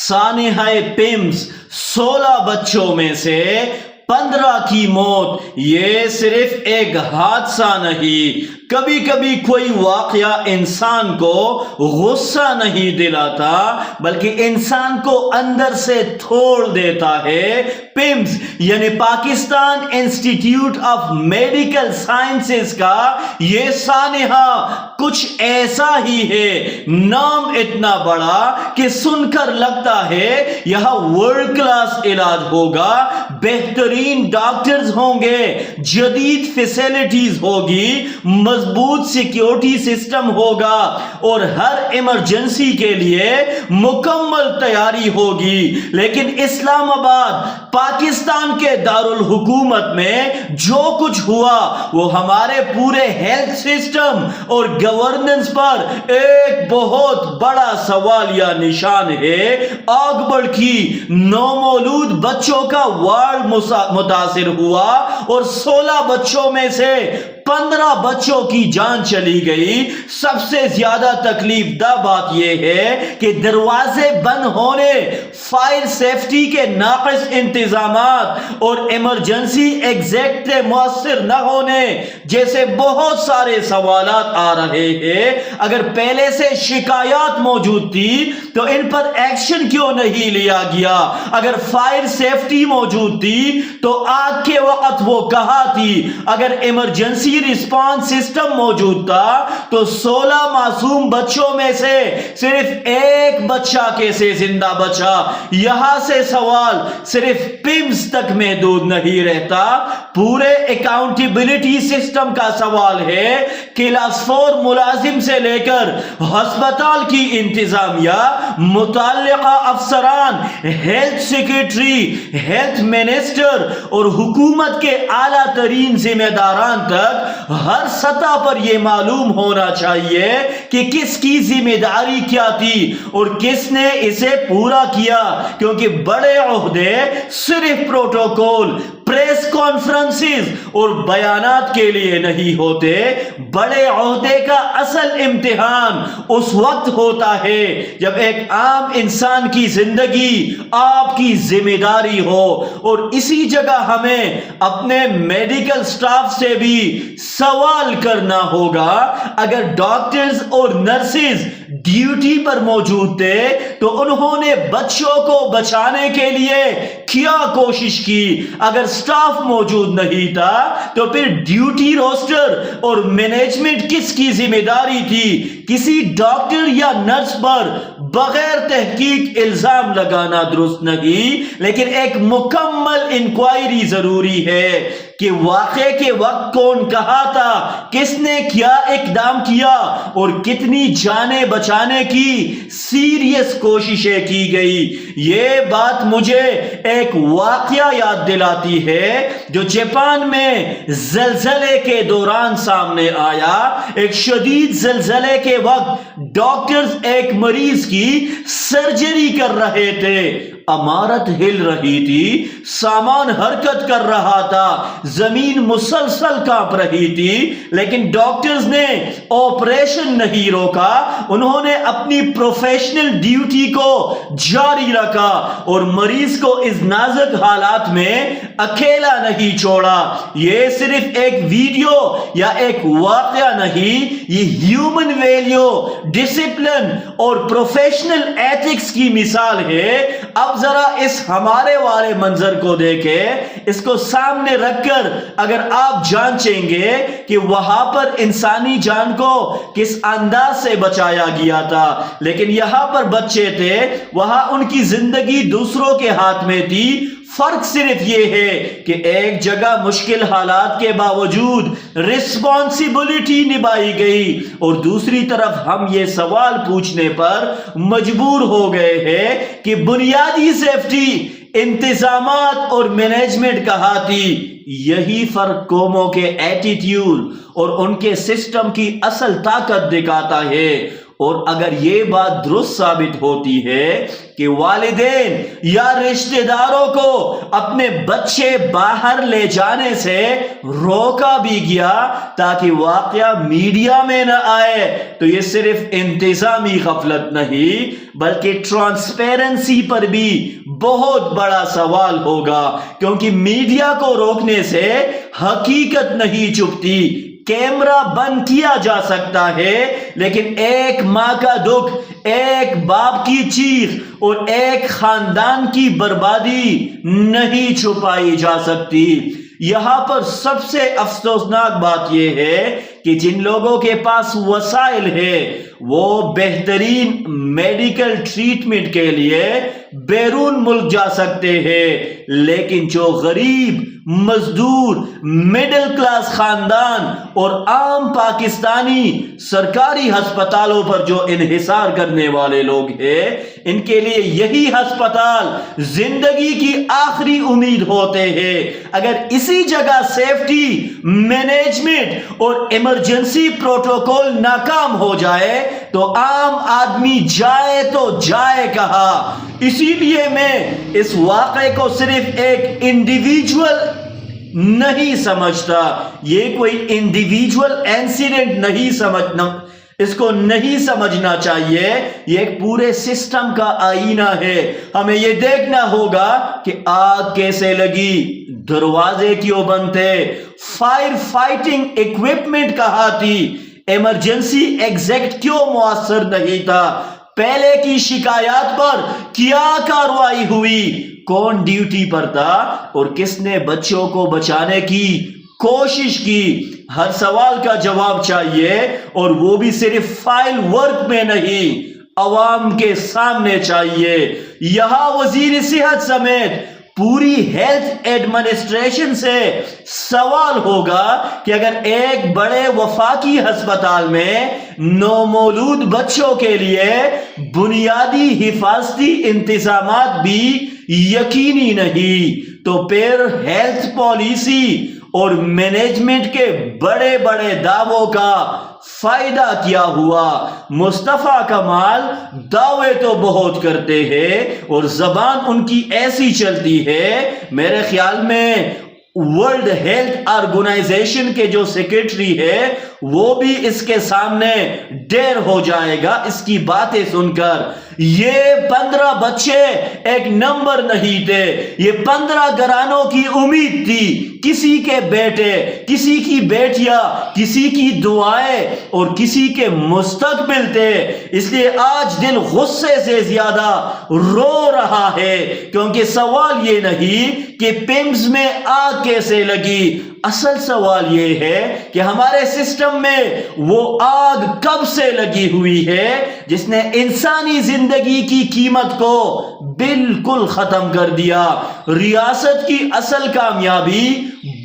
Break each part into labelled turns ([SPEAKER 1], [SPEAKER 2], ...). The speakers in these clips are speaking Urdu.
[SPEAKER 1] سانحہ پیمز 16 بچوں میں سے 15 کی موت یہ صرف ایک حادثہ نہیں، کبھی کبھی کوئی واقعہ انسان کو غصہ نہیں دلاتا بلکہ انسان کو اندر سے توڑ دیتا ہے۔ پیمز یعنی Pakistan institute of medical sciences کا یہ سانحہ کچھ ایسا ہی ہے، نام اتنا بڑا کہ سن کر لگتا ہے یہاں ورلڈ کلاس علاج ہوگا، بہترین ڈاکٹرز ہوں گے، جدید فیسلٹیز ہوگی، مضبوط سیکیورٹی سسٹم ہوگا اور ہر ایمرجنسی کے لیے مکمل تیاری ہوگی۔ لیکن اسلام آباد پاکستان کے دارالحکومت میں جو کچھ ہوا وہ ہمارے پورے ہیلتھ سسٹم اور گورننس پر ایک بہت بڑا سوالیہ نشان ہے۔ آگبڑ کی نومولود بچوں کا وارڈ متاثر ہوا اور 16 بچوں میں سے 15 بچوں کی جان چلی گئی۔ سب سے زیادہ تکلیف دہ بات یہ ہے کہ دروازے بند ہونے، فائر سیفٹی کے ناقص انتظامات اور ایمرجنسی ایگزٹ مؤثر نہ ہونے جیسے بہت سارے سوالات آ رہے ہیں۔ اگر پہلے سے شکایات موجود تھی تو ان پر ایکشن کیوں نہیں لیا گیا؟ اگر فائر سیفٹی موجود تھی تو آگ کے وقت وہ کہاں تھی؟ اگر ایمرجنسی رسپانس سسٹم موجود تھا تو 16 معصوم بچوں میں سے صرف ایک بچہ کیسے زندہ بچا؟ یہاں سے سوال صرف پیمز تک محدود نہیں رہتا، پورے اکاؤنٹیبلٹی سسٹم کا سوال ہے۔ کلاس 4 ملازم سے لے کر ہسپتال کی انتظامیہ، متعلقہ افسران، ہیلتھ سیکریٹری، ہیلتھ منسٹر اور حکومت کے اعلیٰ ترین ذمہ داران تک ہر سطح پر یہ معلوم ہونا چاہیے کہ کس کی ذمہ داری کیا تھی اور کس نے اسے پورا کیا، کیونکہ بڑے عہدے صرف پروٹوکول، پریس کانفرنسز اور بیانات کے لیے نہیں ہوتے۔ بڑے عہدے کا اصل امتحان اس وقت ہوتا ہے جب ایک عام انسان کی زندگی آپ کی ذمہ داری ہو، اور اسی جگہ ہمیں اپنے میڈیکل سٹاف سے بھی سوال کرنا ہوگا۔ اگر ڈاکٹرز اور نرسز ڈیوٹی پر موجود تھے تو انہوں نے بچوں کو بچانے کے لیے کیا کوشش کی؟ اگر سٹاف موجود نہیں تھا تو پھر ڈیوٹی روسٹر اور مینجمنٹ کس کی ذمہ داری تھی؟ کسی ڈاکٹر یا نرس پر بغیر تحقیق الزام لگانا درست نہیں، لیکن ایک مکمل انکوائری ضروری ہے کہ واقعے کے وقت کون کہاں تھا، کس نے کیا اقدام کیا اور کتنی جانیں بچانے کی سیریس کوششیں کی گئی۔ یہ بات مجھے ایک واقعہ یاد دلاتی ہے جو جاپان میں زلزلے کے دوران سامنے آیا۔ ایک شدید زلزلے کے وقت ڈاکٹرز ایک مریض کی سرجری کر رہے تھے، عمارت ہل رہی تھی، سامان حرکت کر رہا تھا، زمین مسلسل کانپ رہی تھی، لیکن ڈاکٹرز نے آپریشن نہیں روکا۔ انہوں نے اپنی پروفیشنل ڈیوٹی کو جاری رکھا اور مریض کو اس نازک حالات میں اکیلا نہیں چھوڑا۔ یہ صرف ایک ویڈیو یا ایک واقعہ نہیں، یہ ہیومن ویلیو، ڈسپلن اور پروفیشنل ایتھکس کی مثال ہے۔ اب ذرا اس ہمارے والے منظر کو دیکھیں، اس کو سامنے رکھ کر اگر آپ جانچیں گے کہ وہاں پر انسانی جان کو کس انداز سے بچایا گیا تھا، لیکن یہاں پر بچے تھے، وہاں ان کی زندگی دوسروں کے ہاتھ میں تھی۔ فرق صرف یہ ہے کہ ایک جگہ مشکل حالات کے باوجود رسپانسبلٹی نبھائی گئی اور دوسری طرف ہم یہ سوال پوچھنے پر مجبور ہو گئے ہیں کہ بنیادی سیفٹی انتظامات اور مینجمنٹ کہاں تھی۔ یہی فرق قوموں کے ایٹیٹیوڈ اور ان کے سسٹم کی اصل طاقت دکھاتا ہے۔ اور اگر یہ بات درست ثابت ہوتی ہے کہ والدین یا رشتہ داروں کو اپنے بچے باہر لے جانے سے روکا بھی گیا تاکہ واقعہ میڈیا میں نہ آئے، تو یہ صرف انتظامی غفلت نہیں بلکہ ٹرانسپیرنسی پر بھی بہت بڑا سوال ہوگا، کیونکہ میڈیا کو روکنے سے حقیقت نہیں چھپتی۔ کیمرہ بند کیا جا سکتا ہے لیکن ایک ماں کا دکھ، ایک باپ کی چیخ اور ایک خاندان کی بربادی نہیں چھپائی جا سکتی۔ یہاں پر سب سے افسوسناک بات یہ ہے کہ جن لوگوں کے پاس وسائل ہے وہ بہترین میڈیکل ٹریٹمنٹ کے لیے بیرون ملک جا سکتے ہیں، لیکن جو غریب، مزدور، مڈل کلاس خاندان اور عام پاکستانی سرکاری ہسپتالوں پر جو انحصار کرنے والے لوگ ہیں، ان کے لیے یہی ہسپتال زندگی کی آخری امید ہوتے ہیں۔ اگر اسی جگہ سیفٹی، مینجمنٹ اور ایمرجنسی پروٹوکول ناکام ہو جائے تو عام آدمی جائے تو جائے کہاں؟ اسی لیے میں اس واقعے کو صرف ایک انڈیویجول نہیں سمجھتا، یہ کوئی انڈیویجول انسیڈنٹ نہیں سمجھنا، اس کو نہیں سمجھنا چاہیے، یہ ایک پورے سسٹم کا آئینہ ہے۔ ہمیں یہ دیکھنا ہوگا کہ آگ کیسے لگی، دروازے کیوں بند تھے، فائر فائٹنگ ایکوپمنٹ کہاں تھی، ایمرجنسی ایگزٹ کیوں مؤثر نہیں تھا، پہلے کی شکایات پر کیا کارروائی ہوئی، کون ڈیوٹی پر تھا اور کس نے بچوں کو بچانے کی کوشش کی۔ ہر سوال کا جواب چاہیے، اور وہ بھی صرف فائل ورک میں نہیں، عوام کے سامنے چاہیے۔ یہاں وزیر صحت سمیت پوری ہیلتھ ایڈمنسٹریشن سے سوال ہوگا کہ اگر ایک بڑے وفاقی ہسپتال میں نومولود بچوں کے لیے بنیادی حفاظتی انتظامات بھی یقینی نہیں، تو پھر ہیلتھ پالیسی اور مینجمنٹ کے بڑے بڑے دعووں کا فائدہ کیا ہوا؟ مصطفیٰ کمال دعوے تو بہت کرتے ہیں اور زبان ان کی ایسی چلتی ہے، میرے خیال میں ورلڈ ہیلتھ آرگنائزیشن کے جو سیکرٹری ہے وہ بھی اس کے سامنے ڈیر ہو جائے گا اس کی باتیں سن کر۔ یہ 15 بچے ایک نمبر نہیں تھے، یہ 15 گھرانوں کی امید تھی، کسی کے بیٹے، کسی کی بیٹیاں، کسی کی دعائیں اور کسی کے مستقبل تھے۔ اس لیے آج دل غصے سے زیادہ رو رہا ہے، کیونکہ سوال یہ نہیں کہ پیمز میں آگ کیسے لگی، اصل سوال یہ ہے کہ ہمارے سسٹم میں وہ آگ کب سے لگی ہوئی ہے جس نے انسانی زندگی کی قیمت کو بالکل ختم کر دیا۔ ریاست کی اصل کامیابی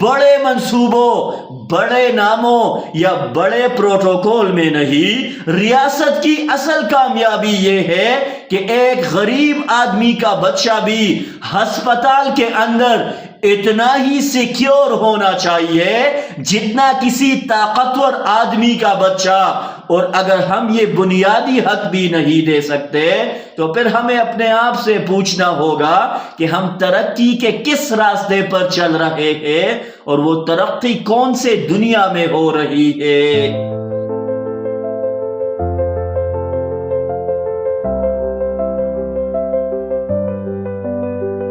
[SPEAKER 1] بڑے منصوبوں، بڑے ناموں یا بڑے پروٹوکول میں نہیں، ریاست کی اصل کامیابی یہ ہے کہ ایک غریب آدمی کا بچہ بھی ہسپتال کے اندر اتنا ہی سیکیور ہونا چاہیے جتنا کسی طاقتور آدمی کا بچہ۔ اور اگر ہم یہ بنیادی حق بھی نہیں دے سکتے تو پھر ہمیں اپنے آپ سے پوچھنا ہوگا کہ ہم ترقی کے کس راستے پر چل رہے ہیں اور وہ ترقی کون سے دنیا میں ہو رہی ہے۔